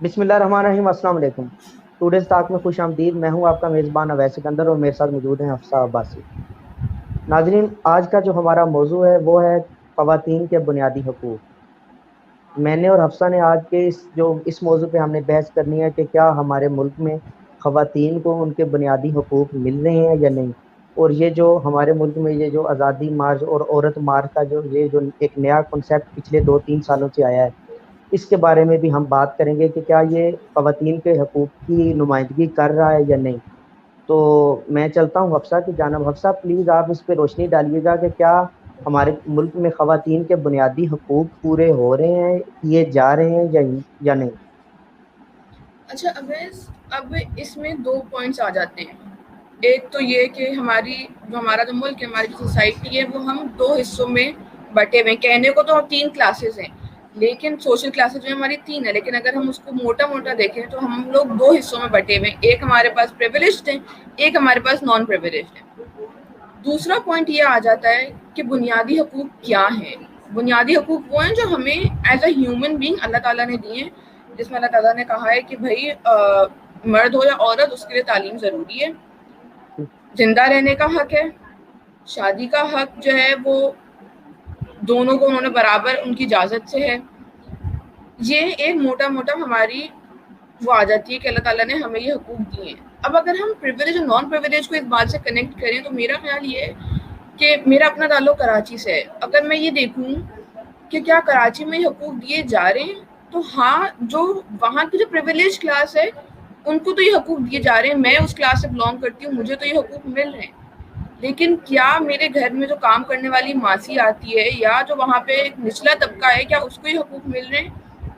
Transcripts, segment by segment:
بسم اللہ الرحمن الرحیم، السلام علیکم۔ ٹوڈیز ٹاک میں خوش آمدید۔ میں ہوں آپ کا میزبان اویس سکندر اور میرے ساتھ موجود ہیں حفصہ عباسی۔ ناظرین، آج کا جو ہمارا موضوع ہے وہ ہے خواتین کے بنیادی حقوق۔ میں نے اور حفصہ نے آج کے اس موضوع پہ ہم نے بحث کرنی ہے کہ کیا ہمارے ملک میں خواتین کو ان کے بنیادی حقوق مل رہے ہیں یا نہیں، اور یہ جو ہمارے ملک میں یہ جو آزادی مارچ اور عورت مارچ کا جو ایک نیا کنسیپٹ پچھلے 2-3 سالوں سے آیا ہے، اس کے بارے میں بھی ہم بات کریں گے کہ کیا یہ خواتین کے حقوق کی نمائندگی کر رہا ہے یا نہیں۔ تو میں چلتا ہوں حفصہ کی جانب۔ حفصہ پلیز آپ اس پہ روشنی ڈالیے گا کہ کیا ہمارے ملک میں خواتین کے بنیادی حقوق پورے ہو رہے ہیں، کیے جا رہے ہیں یا نہیں۔ اچھا اویس، اب اس میں 2 پوائنٹس آ جاتے ہیں۔ ایک تو یہ کہ ہمارا جو ملک ہے، ہماری جو سوسائٹی ہے، وہ ہم 2 حصوں میں بٹے ہوئے ہیں۔ کہنے کو تو 3 کلاسز ہیں، لیکن سوشل کلاسز جو ہماری 3 ہیں، لیکن اگر ہم اس کو موٹا موٹا دیکھیں تو ہم لوگ 2 حصوں میں بٹے ہوئے ہیں۔ ایک ہمارے پاس پریویلیجڈ ہیں، ایک ہمارے پاس نان پریویلیجڈ ہیں۔ دوسرا پوائنٹ یہ آ جاتا ہے کہ بنیادی حقوق کیا ہیں۔ بنیادی حقوق وہ ہیں جو ہمیں ایز اے ہیومن بینگ اللہ تعالیٰ نے دیے ہیں، جس میں اللہ تعالیٰ نے کہا ہے کہ بھائی مرد ہو یا عورت، اس کے لیے تعلیم ضروری ہے، زندہ رہنے کا حق ہے، شادی کا حق جو ہے وہ دونوں کو انہوں نے برابر ان کی اجازت سے ہے۔ یہ ایک موٹا موٹا ہماری وہ آ جاتی ہے کہ اللہ تعالیٰ نے ہمیں یہ حقوق دیے ہیں۔ اب اگر ہم پریویلیج اور نان پریویلیج کو اس بات سے کنیکٹ کریں تو میرا خیال یہ ہے کہ میرا اپنا تعلق کراچی سے ہے۔ اگر میں یہ دیکھوں کہ کیا کراچی میں یہ حقوق دیے جا رہے ہیں، تو ہاں، جو وہاں کی جو پریویلیج کلاس ہے ان کو تو یہ حقوق دیے جا رہے ہیں۔ میں اس کلاس سے بلانگ کرتی ہوں، مجھے تو یہ حقوق مل رہے ہیں۔ لیکن کیا میرے گھر میں جو کام کرنے والی ماسی آتی ہے یا جو وہاں پہ ایک نچلا طبقہ ہے، کیا اس کو یہ حقوق مل رہے ہیں؟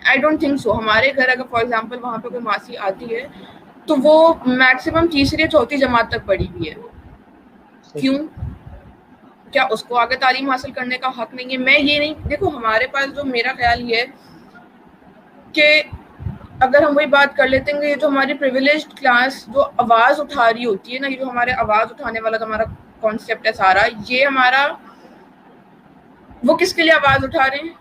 I don't think so. ہمارے گھر اگر فار ایگزامپل وہاں پہ کوئی ماسی آتی ہے تو وہ میکسیمم تیسری یا چوتھی جماعت تک پڑھی ہوئی ہے۔ کیوں؟ کیا اس کو آگے تعلیم حاصل کرنے کا حق نہیں ہے؟ میں یہ نہیں دیکھو، ہمارے پاس جو میرا خیال یہ ہے کہ اگر ہم وہی بات کر لیتے ہیں کہ یہ جو ہماری پریویلیجڈ کلاس جو آواز اٹھا رہی ہوتی ہے نا، یہ جو ہمارے آواز اٹھانے والا جو ہمارا کانسیپٹ ہے سارا، یہ ہمارا وہ کس کے لیے آواز اٹھا رہے ہیں؟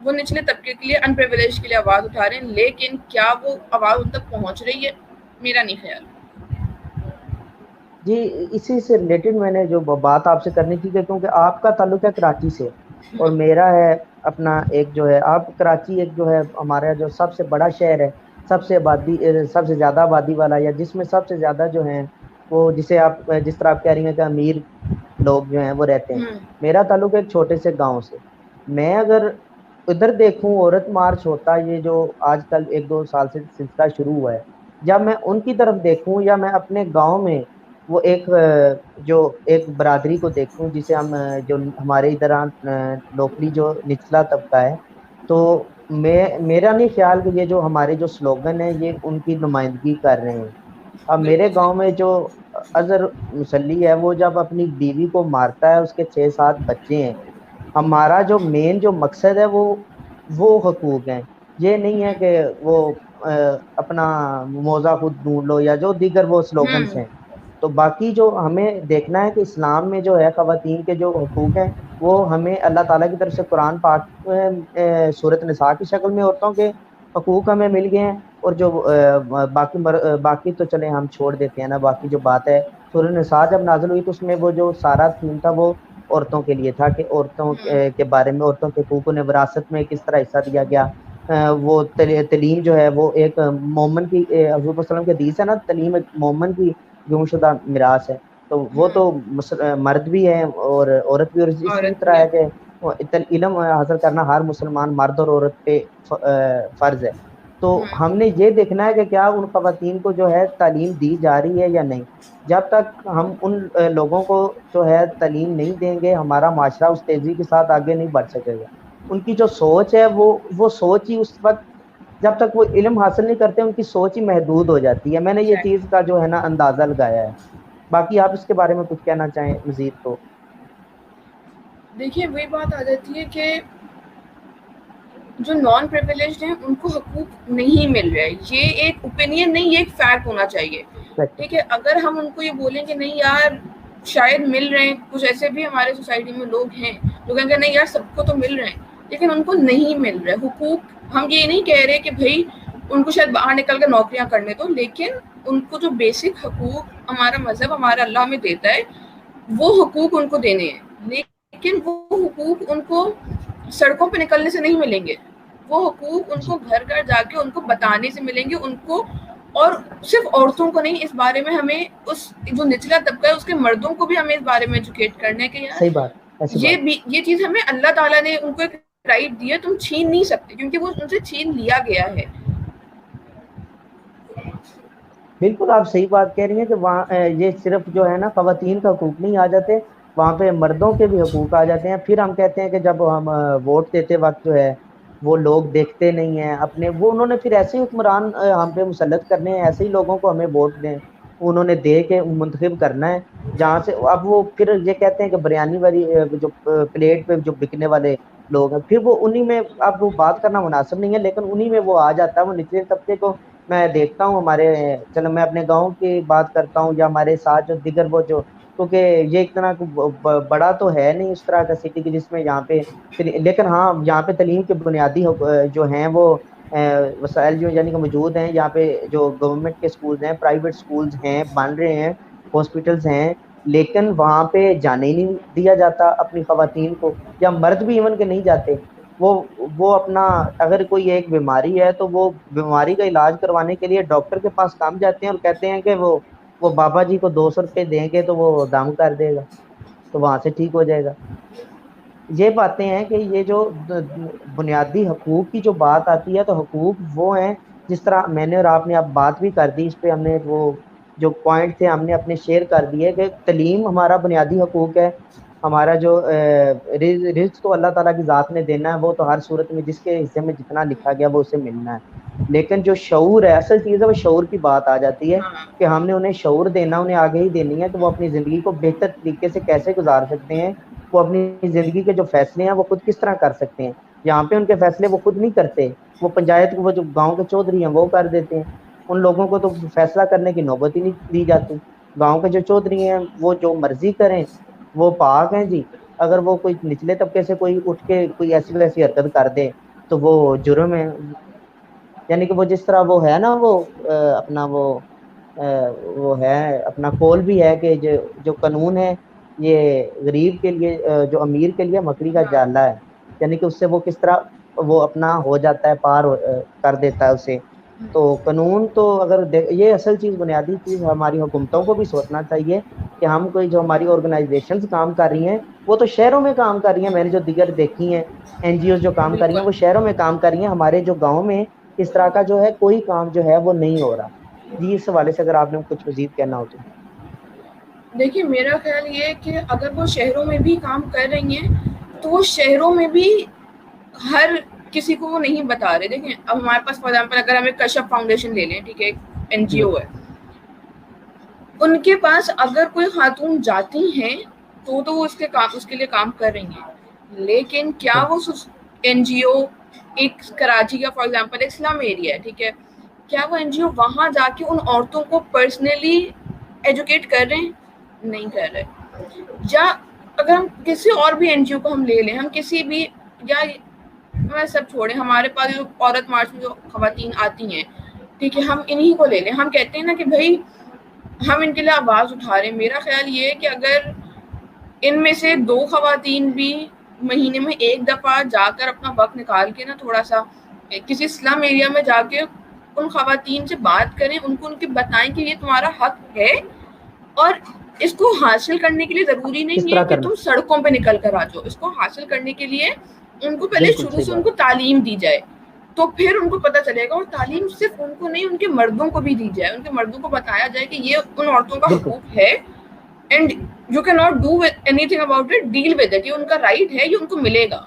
وہ نچلے طبقے کے لیے، ان پریویلیج کے لیے آواز اٹھا رہے ہیں۔ لیکن کیا وہ آواز ان تک پہنچ رہی ہے؟ میرا نہیں خیال۔ جی، اسی سے ریلیٹڈ میں نے جو بات آپ سے کرنی تھی کہ کیونکہ آپ کا تعلق ہے کراچی سے اور میرا ہے اپنا ایک جو ہے، آپ کراچی ایک جو ہے ہمارا جو سب سے بڑا شہر ہے، سب سے زیادہ آبادی والا، یا جس میں سب سے زیادہ جو ہیں وہ جسے آپ جس طرح آپ کہہ رہی ہیں کہ امیر لوگ جو ہیں وہ رہتے ہیں۔ میرا تعلق ایک چھوٹے سے گاؤں سے۔ میں اگر ادھر دیکھوں، عورت مارچ ہوتا یہ جو آج کل 1-2 سال سے سلسلہ شروع ہوا ہے، جب میں ان کی طرف دیکھوں یا میں اپنے گاؤں میں وہ ایک برادری کو دیکھوں جسے ہم جو ہمارے ادھر لوکلی جو نچلا طبقہ ہے، تو میرا نہیں خیال کہ یہ جو ہمارے جو سلوگن ہیں یہ ان کی نمائندگی کر رہے ہیں۔ اب میرے بالکل گاؤں صحیح۔ میں جو اظہر مسلی ہے وہ جب اپنی بیوی کو مارتا ہے، اس کے 6-7 بچے ہیں، ہمارا جو مین جو مقصد ہے وہ حقوق ہیں۔ یہ نہیں ہے کہ وہ اپنا موضع خود ڈھونڈ لو یا جو دیگر وہ سلوگنس ہیں۔ تو باقی جو ہمیں دیکھنا ہے کہ اسلام میں جو ہے خواتین کے جو حقوق ہیں وہ ہمیں اللہ تعالیٰ کی طرف سے قرآن پاک سورۃ نساء کی شکل میں عورتوں کے حقوق ہمیں مل گئے ہیں، اور جو باقی تو چلیں ہم چھوڑ دیتے ہیں نا، باقی جو بات ہے سورۃ نساء جب نازل ہوئی تو اس میں وہ جو سارا تھیم تھا وہ عورتوں کے لیے تھا کہ عورتوں کے بارے میں، عورتوں کے حقوق انہیں وراثت میں کس طرح حصہ دیا گیا۔ وہ تعلیم جو ہے وہ ایک مومن کی، حضور صلی اللہ علیہ وسلم کی حدیث ہے نا، تعلیم ایک مومن کی گم شدہ میراث ہے۔ تو وہ تو مرد بھی ہے اور عورت بھی، اور اسی عورت طرح بھی ہے۔ ہے کہ علم حاصل کرنا ہر مسلمان مرد اور عورت پہ فرض ہے۔ تو ہم نے یہ دیکھنا ہے کہ کیا ان خواتین کو جو ہے تعلیم دی جا رہی ہے یا نہیں۔ جب تک ہم ان لوگوں کو جو ہے تعلیم نہیں دیں گے، ہمارا معاشرہ اس تیزی کے ساتھ آگے نہیں بڑھ سکے گا۔ ان کی جو سوچ ہے وہ سوچ ہی اس وقت، جب تک وہ علم حاصل نہیں کرتے ان کی سوچ ہی محدود ہو جاتی ہے۔ میں نے یہ چیز کا جو ہے نا اندازہ لگایا ہے۔ باقی آپ اس کے بارے میں کچھ کہنا چاہیں مزید تو؟ دیکھیے، وہی بات آ جاتی ہے کہ جو نان پریویلیجڈ ہیں ان کو حقوق نہیں مل رہے۔ یہ ایک اوپینین نہیں، یہ ایک فیکٹ ہونا چاہیے۔ ٹھیک ہے، اگر ہم ان کو یہ بولیں کہ نہیں یار شاید مل رہے ہیں، کچھ ایسے بھی ہمارے سوسائٹی میں لوگ ہیں جو کہیں گے نہیں یار سب کو تو مل رہے ہیں، لیکن ان کو نہیں مل رہے حقوق۔ ہم یہ نہیں کہہ رہے کہ بھائی ان کو شاید باہر نکل کر نوکریاں کرنے دو، لیکن ان کو جو بیسک حقوق ہمارا مذہب ہمارا اللہ ہمیں دیتا ہے وہ حقوق ان کو دینے ہیں، لیکن وہ حقوق ان کو سڑکوں پہ نکلنے سے نہیں ملیں گے، وہ حقوق ان جی کو گھر گھر جا کے ان کو بتانے سے ملیں گے ان کو، اور صرف عورتوں کو نہیں، اس بارے میں ہمیں اس جو نچلا طبقہ ہے اس کے مردوں کو بھی ہمیں اس بارے میں ایجوکیٹ کرنا ہے کہ یار صحیح بات، ایسی بات یہ چیز ہمیں اللہ تعالیٰ نے ان کو ایک رائٹ دی ہے، تم چھین نہیں سکتے کیونکہ وہ ان سے چھین لیا گیا ہے۔ بالکل آپ صحیح بات کہہ رہی ہیں کہ وہاں یہ صرف جو ہے نا خواتین کا حقوق نہیں آ جاتے، وہاں پہ مردوں کے بھی حقوق آ جاتے ہیں۔ پھر ہم کہتے ہیں کہ جب ہم ووٹ دیتے وقت جو ہے وہ لوگ دیکھتے نہیں ہیں اپنے، وہ انہوں نے پھر ایسے ہی حکمران ہم پہ مسلط کرنے ہیں، ایسے ہی لوگوں کو ہمیں ووٹ دیں، انہوں نے دے کے منتخب کرنا ہے جہاں سے اب وہ پھر یہ کہتے ہیں کہ بریانی والی جو پلیٹ پہ جو بکنے والے لوگ ہیں، پھر وہ انہی میں، اب وہ بات کرنا مناسب نہیں ہے لیکن انہی میں وہ آ جاتا ہے، وہ نچلے طبقے کو میں دیکھتا ہوں ہمارے، چلو میں اپنے گاؤں کی بات کرتا ہوں یا ہمارے ساتھ جو دیگر وہ جو، کیونکہ یہ اتنا بڑا تو ہے نہیں اس طرح کا سٹی کی جس میں یہاں پہ، لیکن ہاں یہاں پہ تعلیم کے بنیادی جو ہیں وہ وسائل جو یعنی کہ موجود ہیں یہاں پہ، جو گورنمنٹ کے سکولز ہیں، پرائیویٹ سکولز ہیں بن رہے ہیں، ہاسپٹلز ہیں، لیکن وہاں پہ جانے ہی نہیں دیا جاتا اپنی خواتین کو، یا مرد بھی ایون کے نہیں جاتے۔ وہ اپنا اگر کوئی ایک بیماری ہے تو وہ بیماری کا علاج کروانے کے لیے ڈاکٹر کے پاس کام جاتے ہیں اور کہتے ہیں کہ وہ بابا جی کو 200 روپے دیں گے تو وہ دم کر دے گا، تو وہاں سے ٹھیک ہو جائے گا۔ یہ باتیں ہیں کہ یہ جو بنیادی حقوق کی جو بات آتی ہے تو حقوق وہ ہیں، جس طرح میں نے اور آپ نے اب بات بھی کر دی اس پہ، ہم نے وہ جو پوائنٹ تھے ہم نے اپنے شیئر کر دیے کہ تعلیم ہمارا بنیادی حقوق ہے، ہمارا جو رزق تو اللہ تعالیٰ کی ذات نے دینا ہے، وہ تو ہر صورت میں جس کے حصے میں جتنا لکھا گیا وہ اسے ملنا ہے، لیکن جو شعور ہے اصل چیز ہے، وہ شعور کی بات آ جاتی ہے ہاں کہ ہم نے انہیں شعور دینا، انہیں آگے ہی دینی ہے کہ وہ اپنی زندگی کو بہتر طریقے سے کیسے گزار سکتے ہیں، وہ اپنی زندگی کے جو فیصلے ہیں وہ خود کس طرح کر سکتے ہیں۔ یہاں پہ ان کے فیصلے وہ خود نہیں کرتے، وہ پنچایت کو، وہ جو گاؤں کے چودھری ہیں وہ کر دیتے ہیں، ان لوگوں کو تو فیصلہ کرنے کی نوبت ہی نہیں دی جاتی۔ گاؤں کے جو چودھری ہیں وہ جو مرضی کریں، وہ پاک ہیں جی، اگر وہ کوئی نچلے طبقے سے کوئی اٹھ کے کوئی ایسی ویسی حرکت کر دے تو وہ جرم ہے، یعنی کہ وہ جس طرح وہ ہے نا وہ اپنا وہ ہے اپنا قول بھی ہے کہ جو قانون ہے یہ غریب کے لیے، جو امیر کے لیے مکڑی کا ہاں جالا ہے، یعنی کہ اس سے وہ کس طرح وہ اپنا ہو جاتا ہے، پار کر دیتا ہے اسے۔ تو قانون تو اگر یہ اصل چیز بنیادی چیز ہماری حکومتوں کو بھی سوچنا چاہیے کہ ہم کوئی جو ہماری آرگنائزیشنز کام کر رہی ہیں وہ تو شہروں میں کام کر رہی ہیں، میں نے جو دیگر دیکھی ہیں این جی اوز جو کام کر رہی ہیں بالکل۔ وہ شہروں میں کام کر رہی ہیں، ہمارے جو گاؤں میں اس طرح کا جو ہے کوئی کام جو ہے وہ نہیں ہو رہا۔ جی اس حوالے سے اگر آپ نے کچھ مزید کہنا ہو تو۔ دیکھیے میرا خیال یہ ہے کہ اگر وہ شہروں میں بھی کام کر رہی ہیں تو وہ شہروں میں بھی ہر کسی کو وہ نہیں بتا رہے۔ دیکھیں اب ہمارے پاس فار ایگزامپل اگر ہمیں کشپ فاؤنڈیشن لے لیں، ٹھیک ہے، ایک این جی او ہے، ان کے پاس اگر کوئی خاتون جاتی ہیں تو وہ اس کے لیے کام کر رہی ہیں، لیکن کیا وہ این جی او ایک کراچی کا فار ایگزامپل ایک اسلم ایریا ہے، ٹھیک ہے، کیا وہ این جی او وہاں جا کے ان عورتوں کو پرسنلی ایجوکیٹ کر رہے ہیں؟ نہیں کر رہے۔ یا اگر ہم کسی اور بھی این جی او کو ہم لے لیں، ہم کسی بھی، یا میں سب چھوڑیں، ہمارے پاس جو عورت مارچ میں جو خواتین آتی ہیں، ٹھیک ہے، ہم انہی کو لے لیں، ہم کہتے ہیں نا کہ بھائی ہم ان کے لیے آواز اٹھا رہے ہیں۔ میرا خیال یہ ہے کہ اگر ان میں سے 2 خواتین بھی مہینے میں ایک دفعہ جا کر اپنا وقت نکال کے نا تھوڑا سا کسی اسلم ایریا میں جا کے ان خواتین سے بات کریں، ان کو بتائیں کہ یہ تمہارا حق ہے، اور اس کو حاصل کرنے کے لیے ضروری کس نہیں ہے طرح کہ کرنا، تم سڑکوں پہ نکل کر آ جاؤ، اس کو حاصل کرنے کے لیے ان کو پہلے بالکل شروع صحیح سے ان بات، کو تعلیم دی جائے، تو پھر ان کو پتہ چلے گا، اور تعلیم صرف ان کو نہیں، ان کے مردوں کو بھی دی جائے، ان کے مردوں کو بتایا جائے کہ یہ ان عورتوں کا بالکل حقوق ہے، and you can not do anything about it, deal with it, یہ ان کا رائٹ ہے، یہ ان کو ملے گا۔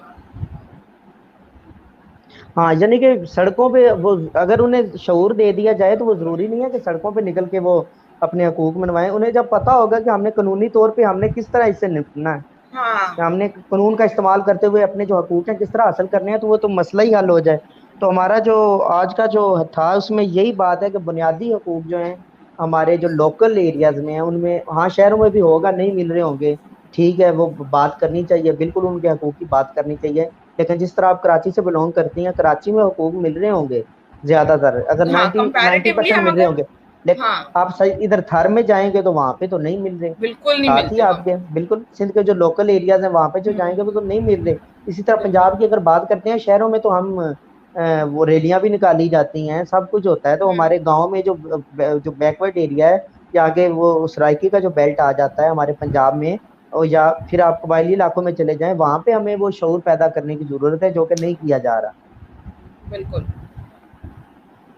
ہاں، یعنی کہ سڑکوں پہ وہ اگر انہیں شعور دے دیا جائے تو وہ ضروری نہیں ہے کہ سڑکوں پہ نکل کے وہ اپنے حقوق منوائیں، انہیں جب پتا ہوگا کہ ہم نے قانونی طور پہ ہم نے کس طرح اس سے نپٹنا ہے، ہاں کہ ہم نے قانون کا استعمال کرتے ہوئے اپنے جو حقوق ہیں کس طرح حاصل کرنے ہیں، تو وہ تو مسئلہ ہی حل ہو جائے۔ تو ہمارا جو آج کا جو تھا اس میں یہی بات ہے کہ بنیادی حقوق جو ہیں ہمارے جو لوکل ایریاز میں ہیں ان میں، ہاں شہروں میں بھی ہوگا، نہیں مل رہے ہوں گے، ٹھیک ہے، وہ بات کرنی چاہیے، بالکل ان کے حقوق کی بات کرنی چاہیے، لیکن جس طرح آپ کراچی سے بلونگ کرتی ہیں، کراچی میں حقوق مل رہے ہوں گے، زیادہ تر اگر ہاں 90% کمپیریٹیولی ہم مل رہے اگر ہوں گے، لیکن ہاں آپ صحیح ادھر تھر میں جائیں گے تو وہاں پہ تو نہیں مل رہے، بالکل نہیں ساتھ ہی ملتے وہاں آپ پہ۔ کے بالکل سندھ کے جو لوکل ایریاز ہیں وہاں پہ جو جائیں گے وہ تو نہیں مل رہے۔ اسی طرح بالکل پنجاب کی اگر بات کرتے ہیں شہروں میں تو ہم وہ ریلیاں بھی نکالی جاتی ہیں، سب کچھ ہوتا ہے، تو ہمارے گاؤں میں جو بیکورڈ ایریا ہے یا آگے وہ سرائکی کا جو بیلٹ آ جاتا ہے ہمارے پنجاب میں، اور یا پھر آپ قبائلی علاقوں میں چلے جائیں، وہاں پہ ہمیں وہ شعور پیدا کرنے کی ضرورت ہے جو کہ نہیں کیا جا رہا۔ بالکل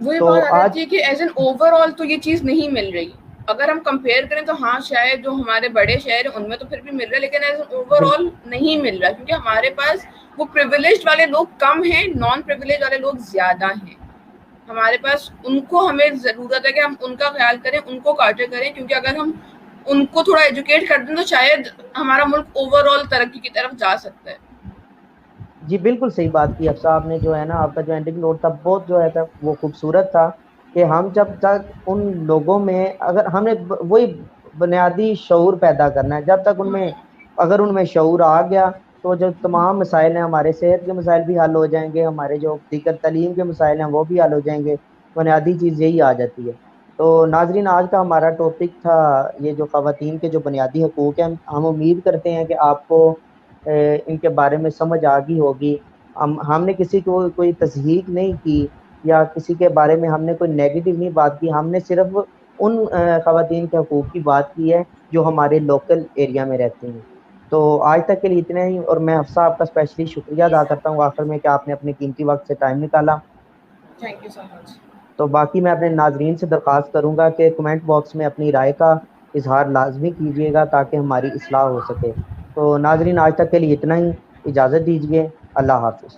وہی تو بات آ آج جاتی ہے کہ ایز این اوور آل تو یہ چیز نہیں مل رہی۔ اگر ہم کمپیئر کریں تو ہاں شاید جو ہمارے بڑے شہر ہیں ان میں تو پھر بھی مل رہا ہے، لیکن ایز این اوور آل نہیں مل رہا، کیونکہ ہمارے پاس وہ پریویلیجڈ والے لوگ کم ہیں، نان پریویلیج والے لوگ زیادہ ہیں۔ ہمارے پاس ان کو ہمیں ضرورت ہے کہ ہم ان کا خیال کریں، ان کو کاٹر کریں، کیونکہ اگر ہم ان کو تھوڑا ایجوکیٹ کر دیں تو شاید ہمارا ملک اوور آل ترقی کی طرف جا سکتا ہے۔ جی بالکل صحیح بات کی افسا آپ نے، جو ہے نا آپ کا جو اینڈنگ نوٹ تھا بہت جو ہے تھا وہ خوبصورت تھا، کہ ہم جب تک ان لوگوں میں اگر ہمیں وہی بنیادی شعور پیدا کرنا ہے، جب تک ان میں اگر ان میں شعور آ گیا تو جو تمام مسائل ہیں، ہمارے صحت کے مسائل بھی حل ہو جائیں گے، ہمارے جو دیگر تعلیم کے مسائل ہیں وہ بھی حل ہو جائیں گے، بنیادی چیز یہی آ جاتی ہے۔ تو ناظرین آج کا ہمارا ٹاپک تھا یہ جو خواتین کے جو بنیادی حقوق ہیں، ہم امید کرتے ہیں کہ آپ کو ان کے بارے میں سمجھ آ گئی ہوگی۔ ہم نے کسی کو کوئی تصحیح نہیں کی یا کسی کے بارے میں ہم نے کوئی نیگیٹو نہیں بات کی، ہم نے صرف ان خواتین کے حقوق کی بات کی ہے جو ہمارے لوکل ایریا میں رہتی ہیں۔ تو آج تک کے لیے اتنا ہی، اور میں حفصہ آپ کا اسپیشلی شکریہ ادا کرتا ہوں آخر میں کہ آپ نے اپنے قیمتی وقت سے ٹائم نکالا۔ تھینک یو سو مچ۔ تو باقی میں اپنے ناظرین سے درخواست کروں گا کہ کمنٹ باکس میں اپنی رائے کا اظہار لازمی کیجیے گا تاکہ ہماری اصلاح ہو سکے۔ تو ناظرین آج تک کے لیے اتنا ہی، اجازت دیجیے، اللہ حافظ۔